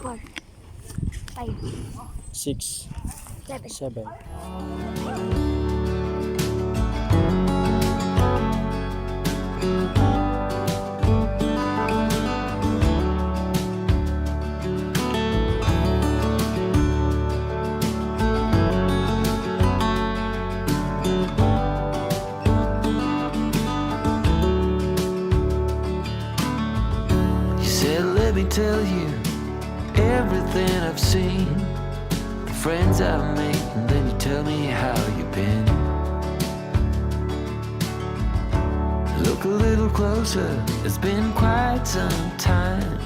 4, 5, 6, 7. 7. You said, let me tell you everything I've seen, the friends I've made, and then you tell me how you've been. Look a little closer, it's been quite some time.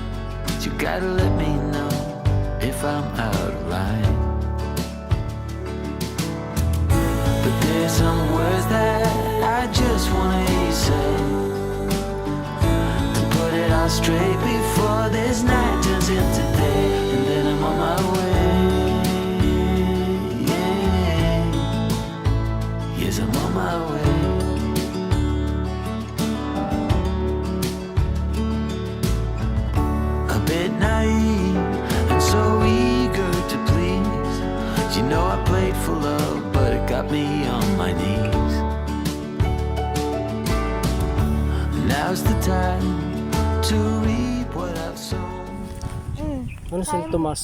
You gotta let me know if I'm out of line. But there's some words that I just wanna hear you say, to put it all straight before this night turns into day, and then I'm on my way. Yeah. Yes, I'm on my way. A bit naive and so eager to please. You know I played for love, but it got me on my knees. Now's the time to reap what I've sown. Ano si Tomas?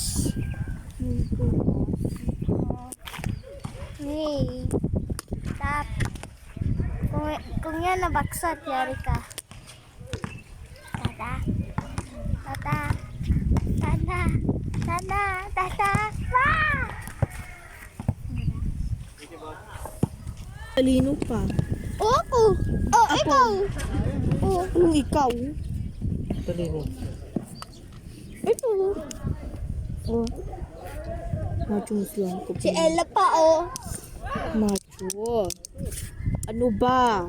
Hey. Tap. Kung yan nabaksat, yari ka. Tata. Tata. Tata. Tata. Tata. Ah! Talino pa. Oh, ako. Oh, ikaw. Oh, Anong ikaw? Talino. ito. Oh. Machos lang ko. Si Ella pa, oh. Macho. Ano ba?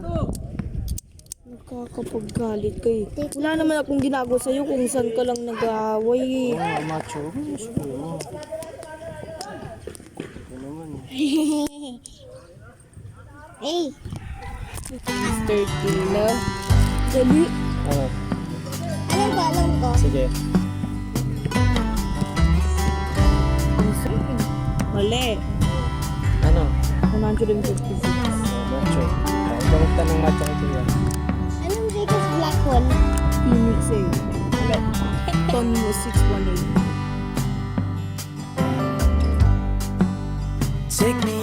Nakakapaggalit kay. Wala naman akong ginagawa sa'yo kung saan ka lang nag-aaway. Oh, macho. Ano naman. Hey. Mr. Tina. Dali. Ano? Ano ba alam ko? Sige. Mali. Ano? 156. Macho. Ang tanong macho ko yan. Anong biggest black hole? Phoenix eh. Ton mo 618. Take me